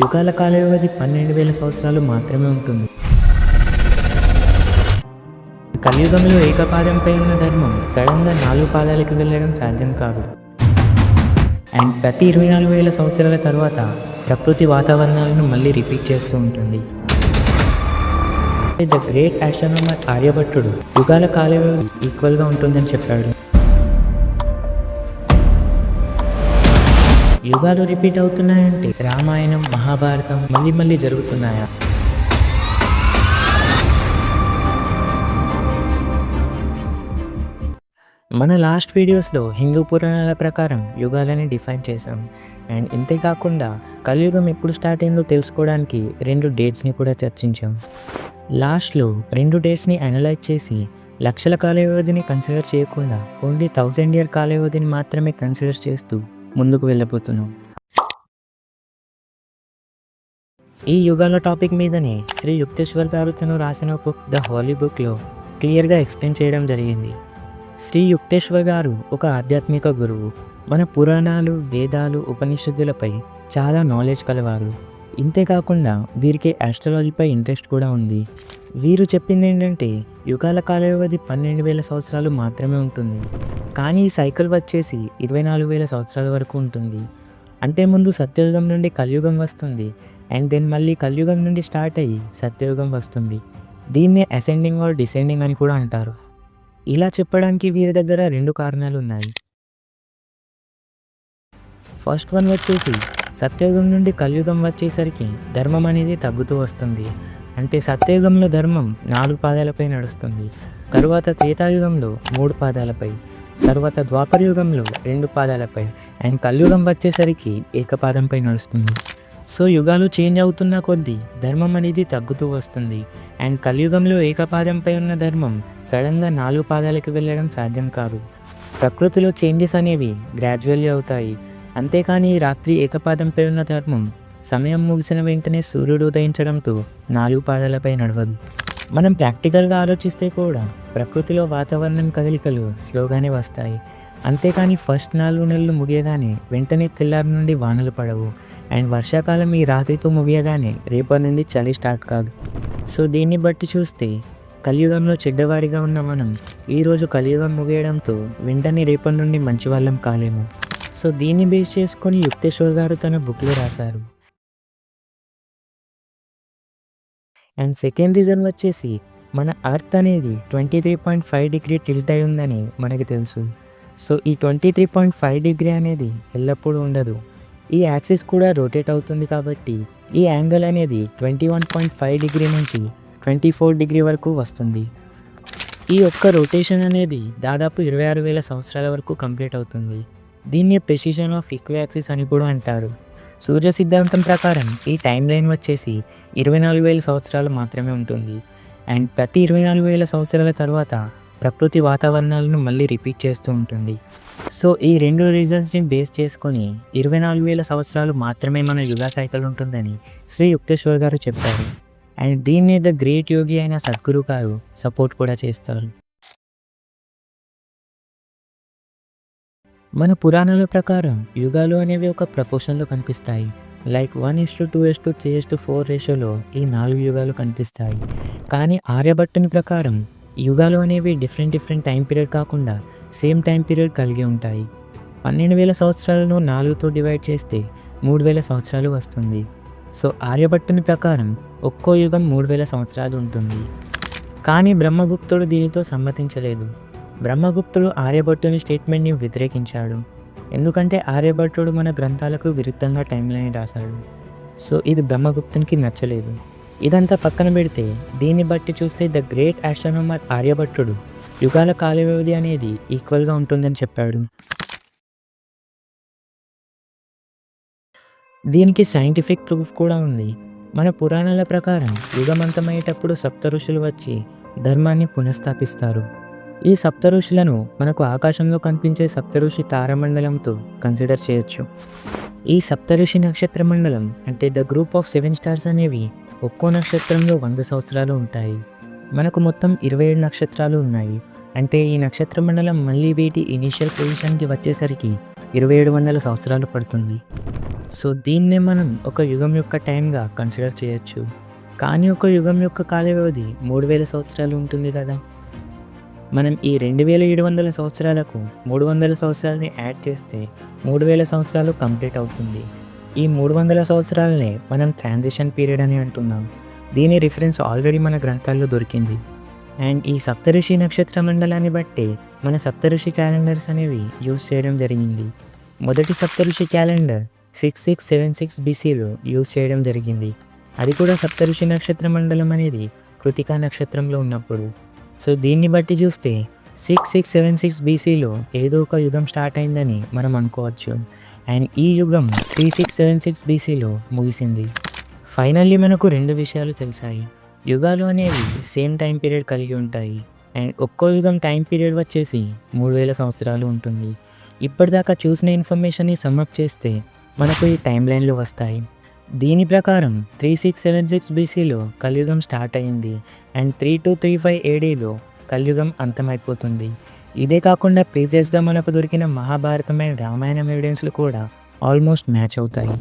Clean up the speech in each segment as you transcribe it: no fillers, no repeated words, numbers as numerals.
యుగాల కాల వ్యవధి 12,000 సంవత్సరాలు మాత్రమే ఉంటుంది. కలియుగంలో ఏకపాదంపై ఉన్న ధర్మం సడన్గా 4 పాదాలకు వెళ్ళడం సాధ్యం కాదు. అండ్ ప్రతి 24,000 సంవత్సరాల తర్వాత ప్రకృతి వాతావరణాలను మళ్ళీ రిపీట్ చేస్తూ ఉంటుంది. ద గ్రేట్ ఆస్ట్రోనమర్ ఆర్యభట్టుడు యుగాల కాల వ్యవధి ఈక్వల్గా ఉంటుందని చెప్పాడు. యుగాలు రిపీట్ అవుతున్నాయంటే రామాయణం, మహాభారతం మళ్ళీ జరుగుతున్నాయా? మన లాస్ట్ వీడియోస్లో హిందూ పురాణాల ప్రకారం యుగాలని డిఫైన్ చేశాం. అండ్ ఇంతేకాకుండా కలియుగం ఎప్పుడు స్టార్ట్ అయిందో తెలుసుకోవడానికి 2 డేట్స్ని కూడా చర్చించాం. లాస్ట్లో 2 డేట్స్ని అనలైజ్ చేసి లక్షల కాల వ్యవధిని కన్సిడర్ చేయకుండా ఓన్లీ 1000 ఇయర్ కాల వ్యవధిని మాత్రమే కన్సిడర్ చేస్తూ ముందుకు వెళ్ళబోతున్నాం. ఈ యుగాల టాపిక్ మీదనే శ్రీ యుక్తేశ్వర్ గారు తను రాసిన బుక్ ద హోలీ బుక్లో క్లియర్గా ఎక్స్ప్లెయిన్ చేయడం జరిగింది. శ్రీ యుక్తేశ్వర్ గారు ఒక ఆధ్యాత్మిక గురువు. మన పురాణాలు, వేదాలు, ఉపనిషత్తులపై చాలా నాలెడ్జ్ కలవారు. ఇంతేకాకుండా వీరికి ఆస్ట్రాలజీపై ఇంట్రెస్ట్ కూడా ఉంది. వీరు చెప్పింది ఏంటంటే యుగాల కాల వ్యవధి 12,000 సంవత్సరాలు మాత్రమే ఉంటుంది. కానీ ఈ సైకిల్ వచ్చేసి 24,000 సంవత్సరాల వరకు ఉంటుంది. అంటే ముందు సత్యయుగం నుండి కలియుగం వస్తుంది, అండ్ దెన్ మళ్ళీ కలియుగం నుండి స్టార్ట్ అయ్యి సత్యయుగం వస్తుంది. దీన్నే అసెండింగ్ ఆర్ డిసెండింగ్ అని కూడా అంటారు. ఇలా చెప్పడానికి వీరి దగ్గర 2 కారణాలు ఉన్నాయి. ఫస్ట్ వన్ వచ్చేసి సత్యయుగం నుండి కలియుగం వచ్చేసరికి ధర్మం అనేది తగ్గుతూ వస్తుంది. అంటే సత్యయుగంలో ధర్మం 4 పాదాలపై నడుస్తుంది, తరువాత త్రేతాయుగంలో 3 పాదాలపై, తర్వాత ద్వాపరయుగంలో 2 పాదాలపై, అండ్ కలియుగం వచ్చేసరికి ఏకపాదంపై నడుస్తుంది. సో యుగాలు చేంజ్ అవుతున్న కొద్దీ ధర్మం అనేది తగ్గుతూ వస్తుంది. అండ్ కలియుగంలో ఏకపాదంపై ఉన్న ధర్మం సడన్గా 4 పాదాలకు వెళ్ళడం సాధ్యం కాదు. ప్రకృతిలో చేంజెస్ అనేవి గ్రాడ్యువల్లీ అవుతాయి. అంతేకాని రాత్రి ఏకపాదంపై ఉన్న ధర్మం సమయం ముగిసిన వెంటనే సూర్యుడు ఉదయించడంతో 4 పాదాలపై నడవదు. మనం ప్రాక్టికల్గా ఆలోచిస్తే కూడా ప్రకృతిలో వాతావరణం కదలికలు స్లోగానే వస్తాయి. అంతేకాని ఫస్ట్ 4 నెలలు ముగియగానే వెంటనే తెల్లారి నుండి వానలు పడవు. అండ్ వర్షాకాలం ఈ రాత్రితో ముగియగానే రేపటి నుండి చలి స్టార్ట్ కాదు. సో దీన్ని బట్టి చూస్తే కలియుగంలో చెడ్డవాడిగా ఉన్న మనం ఈరోజు కలియుగం ముగియడంతో వెంటనే రేపటి నుండి మంచి వాళ్ళం కాలేము. సో దీన్ని బేస్ చేసుకొని యుక్తేశ్వర్ గారు తన బుక్లో రాశారు. అండ్ సెకండ్ రీజన్ వచ్చేసి మన అర్త్ అనేది 23.5 డిగ్రీ టిల్ట్ అయి ఉందని మనకి తెలుసు. సో ఈ 23.5 డిగ్రీ అనేది ఎల్లప్పుడూ ఉండదు. ఈ యాక్సిస్ కూడా రొటేట్ అవుతుంది కాబట్టి ఈ యాంగిల్ అనేది 21.5 డిగ్రీ నుంచి 24 డిగ్రీ వరకు వస్తుంది. ఈ ఒక్క రొటేషన్ అనేది దాదాపు 26,000 సంవత్సరాల వరకు కంప్లీట్ అవుతుంది. దీన్ని ప్రెసిషన్ ఆఫ్ ఈక్వాక్సిస్ అని కూడా అంటారు. సూర్య సిద్ధాంతం ప్రకారం ఈ టైం లైన్ వచ్చేసి 24,000 సంవత్సరాలు మాత్రమే ఉంటుంది. అండ్ ప్రతి 24,000 సంవత్సరాల తర్వాత ప్రకృతి వాతావరణాలను మళ్ళీ రిపీట్ చేస్తూ ఉంటుంది. సో ఈ 2 రీజన్స్ని బేస్ చేసుకొని 24,000 సంవత్సరాలు మాత్రమే మన యుగా సైకిల్ ఉంటుందని శ్రీ యుక్తేశ్వర్ గారు చెప్పారు. అండ్ దీన్ని ద గ్రేట్ యోగి అయిన సద్గురు గారు సపోర్ట్ కూడా చేస్తారు. మన పురాణాల ప్రకారం యుగాలు అనేవి ఒక ప్రపోర్షన్లో కనిపిస్తాయి. లైక్ 1:2:3:4 రేషియోలో ఈ 4 యుగాలు కనిపిస్తాయి. కానీ ఆర్యభట్టుని ప్రకారం యుగాలు అనేవి డిఫరెంట్ టైం పీరియడ్ కాకుండా సేమ్ టైం పీరియడ్ కలిగి ఉంటాయి. 12,000 సంవత్సరాలను 4తో డివైడ్ చేస్తే 3,000 సంవత్సరాలు వస్తుంది. సో ఆర్యభట్టుని ప్రకారం ఒక్కో యుగం 3,000 సంవత్సరాలు ఉంటుంది. కానీ బ్రహ్మగుప్తుడు దీనితో సమ్మతించలేదు. బ్రహ్మగుప్తుడు ఆర్యభట్టుని స్టేట్మెంట్ని వ్యతిరేకించాడు. ఎందుకంటే ఆర్యభట్టుడు మన గ్రంథాలకు విరుద్ధంగా టైం లైన్ రాశాడు. సో ఇది బ్రహ్మగుప్తునికి నచ్చలేదు. ఇదంతా పక్కన పెడితే దీన్ని బట్టి చూస్తే ద గ్రేట్ ఆస్ట్రోనమర్ ఆర్యభట్టుడు యుగాల కాల వ్యవధి అనేది ఈక్వల్గా ఉంటుందని చెప్పాడు. దీనికి సైంటిఫిక్ ప్రూఫ్ కూడా ఉంది. మన పురాణాల ప్రకారం యుగమంతమయ్యేటప్పుడు సప్త ఋషులు వచ్చి ధర్మాన్ని పునఃస్థాపిస్తారు. ఈ సప్త ఋషులను మనకు ఆకాశంలో కనిపించే సప్తఋషి తారామండలంతో కన్సిడర్ చేయొచ్చు. ఈ సప్తఋషి నక్షత్ర మండలం అంటే ద గ్రూప్ ఆఫ్ 7 స్టార్స్ అనేవి ఒక్కో నక్షత్రంలో 100 సంవత్సరాలు ఉంటాయి. మనకు మొత్తం 27 నక్షత్రాలు ఉన్నాయి. అంటే ఈ నక్షత్ర మండలం మళ్ళీ వీటి ఇనీషియల్ పొజిషన్కి వచ్చేసరికి 2700 సంవత్సరాలు పడుతుంది. సో దీన్నే మనం ఒక యుగం యొక్క టైంగా కన్సిడర్ చేయొచ్చు. కానీ ఒక యుగం యొక్క కాల వ్యవధి 3000 సంవత్సరాలు ఉంటుంది కదా! మనం ఈ 2700 సంవత్సరాలకు 300 సంవత్సరాలని యాడ్ చేస్తే 3000 సంవత్సరాలు కంప్లీట్ అవుతుంది. ఈ 300 సంవత్సరాలనే మనం ట్రాన్సిషన్ పీరియడ్ అని అంటున్నాం. దీని రిఫరెన్స్ ఆల్రెడీ మన గ్రంథాల్లో దొరికింది. అండ్ ఈ సప్తఋషి నక్షత్ర మండలాన్ని బట్టి మన సప్తఋషి క్యాలెండర్స్ అనేవి యూజ్ చేయడం జరిగింది. మొదటి సప్తఋషి క్యాలెండర్ 6676 బీసీలో యూజ్ చేయడం జరిగింది. అది కూడా సప్తఋషి నక్షత్ర మండలం అనేది కృతికా నక్షత్రంలో ఉన్నప్పుడు. సో దీన్ని బట్టి చూస్తే 6676 బీసీలో ఏదో ఒక యుగం స్టార్ట్ అయిందని మనం అనుకోవచ్చు. అండ్ ఈ యుగం 3676 బీసీలో ముగిసింది. ఫైనల్లీ మనకు 2 విషయాలు తెలిసాయి. యుగాలు అనేవి సేమ్ టైం పీరియడ్ కలిగి ఉంటాయి. అండ్ ఒక్కో యుగం టైం పీరియడ్ వచ్చేసి 3000 సంవత్సరాలు ఉంటుంది. ఇప్పటిదాకా చూసిన ఇన్ఫర్మేషన్ని సమ్అప్ చేస్తే మనకు ఈ టైం లైన్లు వస్తాయి. దీని ప్రకారం 3676 బీసీలో కలియుగం స్టార్ట్ అయింది. అండ్ 3235 ఏడీలో కలియుగం అంతమైపోతుంది. ఇదే కాకుండా ప్రీవియస్గా మనకు దొరికిన మహాభారతం అండ్ రామాయణం ఎవిడెన్స్లు కూడా ఆల్మోస్ట్ మ్యాచ్ అవుతాయి.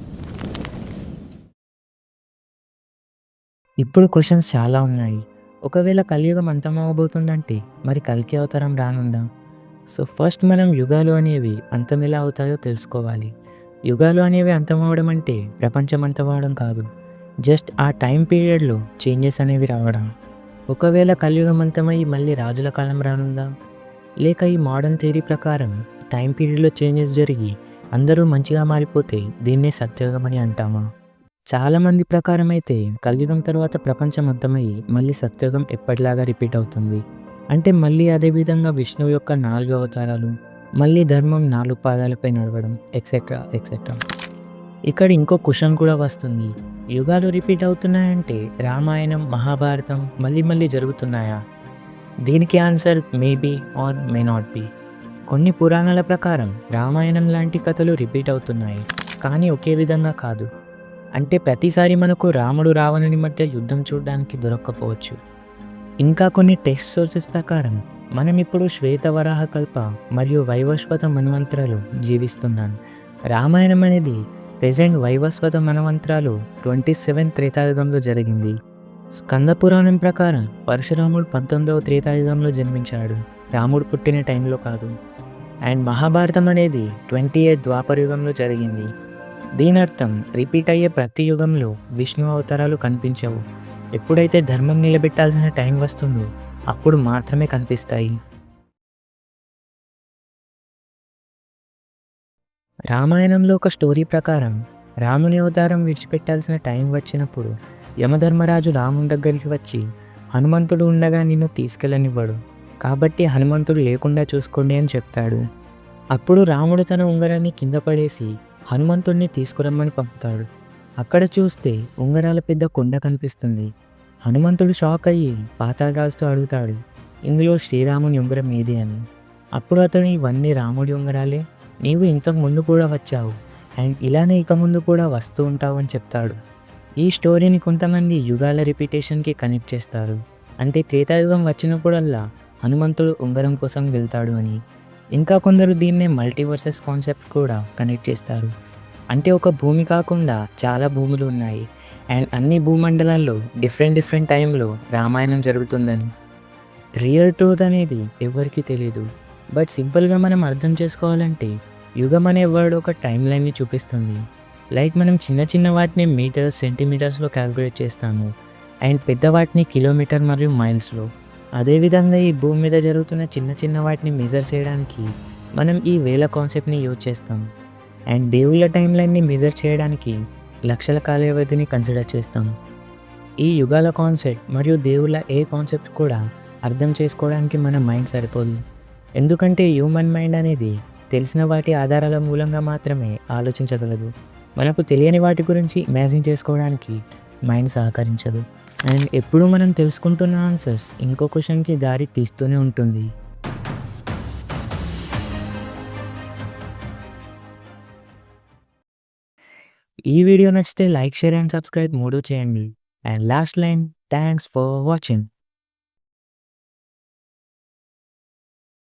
ఇప్పుడు క్వశ్చన్స్ చాలా ఉన్నాయి. ఒకవేళ కలియుగం అంతమవబోతుందంటే మరి కల్కి అవతారం రానుందా? సో ఫస్ట్ మనం యుగాలు అనేవి అంతం ఎలా అవుతాయో తెలుసుకోవాలి. యుగాలు అనేవి అంతమవడం అంటే ప్రపంచం అంతమవడం కాదు, జస్ట్ ఆ టైం పీరియడ్లో చేంజెస్ అనేవి రావడం. ఒకవేళ కలియుగం అంతమై మళ్ళీ రాజుల కాలం రానుందా? లేక ఈ మోడర్న్ థియరీ ప్రకారం టైం పీరియడ్లో చేంజెస్ జరిగి అందరూ మంచిగా మారిపోతే దీన్నే సత్యయుగం అని అంటామా? చాలామంది ప్రకారం అయితే కలియుగం తర్వాత ప్రపంచం అంతమై మళ్ళీ సత్యయుగం ఎప్పటిలాగా రిపీట్ అవుతుంది. అంటే మళ్ళీ అదేవిధంగా విష్ణువు యొక్క 4 అవతారాలు, మళ్ళీ ధర్మం 4 పాదాలపై నడవడం, ఎక్సెట్రా ఎక్సెట్రా. ఇక్కడ ఇంకో క్వశ్చన్ కూడా వస్తుంది. యుగాలు రిపీట్ అవుతున్నాయంటే రామాయణం, మహాభారతం మళ్ళీ మళ్ళీ జరుగుతున్నాయా? దీనికి answer maybe or may not be. కొన్ని పురాణాల ప్రకారం రామాయణం లాంటి కథలు రిపీట్ అవుతున్నాయి, కానీ ఒకే విధంగా కాదు. అంటే ప్రతిసారి మనకు రాముడు రావణుని మధ్య యుద్ధం చూడడానికి దొరక్కపోవచ్చు. ఇంకా కొన్ని టెక్స్ట్ సోర్సెస్ ప్రకారం మనం ఇప్పుడు శ్వేతవరాహ కల్ప మరియు వైవస్వత మన్వంతరాలు జీవిస్తున్నాం. రామాయణం అనేది ప్రెజెంట్ వైవస్వత మన్వంతరాలు 27 త్రేతాయుగంలో జరిగింది. స్కంద పురాణం ప్రకారం పరశురాముడు 19వ త్రేతాయుగంలో జన్మించాడు, రాముడు పుట్టిన టైంలో కాదు. అండ్ మహాభారతం అనేది 28 ద్వాపరయుగంలో జరిగింది. దీని అర్థం రిపీట్ అయ్యే ప్రతి యుగంలో విష్ణు అవతారాలు కనిపించవు. ఎప్పుడైతే ధర్మం నిలబెట్టాల్సిన టైం వస్తుందో అప్పుడు మాత్రమే కనిపిస్తాయి. రామాయణంలో ఒక స్టోరీ ప్రకారం రాముని అవతారం విడిచిపెట్టాల్సిన టైం వచ్చినప్పుడు యమధర్మరాజు రాముని దగ్గరికి వచ్చి హనుమంతుడు ఉండగా నిన్ను తీసుకెళ్ళనివ్వడు, కాబట్టి హనుమంతుడు లేకుండా చూసుకోండి అని చెప్తాడు. అప్పుడు రాముడు తన ఉంగరాన్ని కింద పడేసి హనుమంతుడిని తీసుకురమ్మని పంపుతాడు. అక్కడ చూస్తే ఉంగరాల పెద్ద కొండ కనిపిస్తుంది. హనుమంతుడు షాక్ అయ్యి పాతాళరాజుతో అడుగుతాడు, ఇందులో శ్రీరాముని ఉంగరం ఏది అని. అప్పుడు అతను, ఇవన్నీ రాముడి ఉంగరాలే, నీవు ఇంతకు ముందు కూడా వచ్చావు అండ్ ఇలానే ఇక ముందు కూడా వస్తూ ఉంటావు అని చెప్తాడు. ఈ స్టోరీని కొంతమంది యుగాల రిపీటేషన్కి కనెక్ట్ చేస్తారు. అంటే త్రేతాయుగం వచ్చినప్పుడల్లా హనుమంతుడు ఉంగరం కోసం వెళ్తాడు అని. ఇంకా కొందరు దీన్నే మల్టీవర్సెస్ కాన్సెప్ట్ కూడా కనెక్ట్ చేస్తారు. అంటే ఒక భూమి కాకుండా చాలా భూములు ఉన్నాయి అండ్ అన్ని భూమండలాల్లో డిఫరెంట్ టైంలో రామాయణం జరుగుతుందని. రియల్ ట్రూత్ అనేది ఎవరికీ తెలియదు. బట్ సింపుల్గా మనం అర్థం చేసుకోవాలంటే యుగం అనే వర్డ్ ఒక టైం లైన్ని చూపిస్తుంది. లైక్ మనం చిన్న వాటిని మీటర్స్, సెంటీమీటర్స్లో క్యాల్కులేట్ చేస్తాము అండ్ పెద్ద వాటిని కిలోమీటర్ మరియు మైల్స్లో. అదేవిధంగా ఈ భూమి మీద జరుగుతున్న చిన్న వాటిని మెజర్ చేయడానికి మనం ఈ వేల కాన్సెప్ట్ని యూజ్ చేస్తాం. అండ్ దేవుళ్ళ టైం లైన్ని మెజర్ చేయడానికి లక్షల కాల వ్యవధిని కన్సిడర్ చేస్తాం. ఈ యుగాల కాన్సెప్ట్ మరియు దేవుళ్ళ ఏ కాన్సెప్ట్ కూడా అర్థం చేసుకోవడానికి మన మైండ్ సరిపోదు. ఎందుకంటే హ్యూమన్ మైండ్ అనేది తెలిసిన వాటి ఆధారాల మూలంగా మాత్రమే ఆలోచించగలదు. మనకు తెలియని వాటి గురించి ఇమాజిన్ చేసుకోవడానికి మైండ్ సహకరించదు. అండ్ ఎప్పుడు మనం తెలుసుకుంటున్న ఆన్సర్స్ ఇంకో క్వశ్చన్కి దారి తీస్తూనే ఉంటుంది. ఈ వీడియో నచ్చితే లైక్, షేర్ అండ్ సబ్స్క్రైబ్ మూడు చేయండి. And last line, thanks for watching.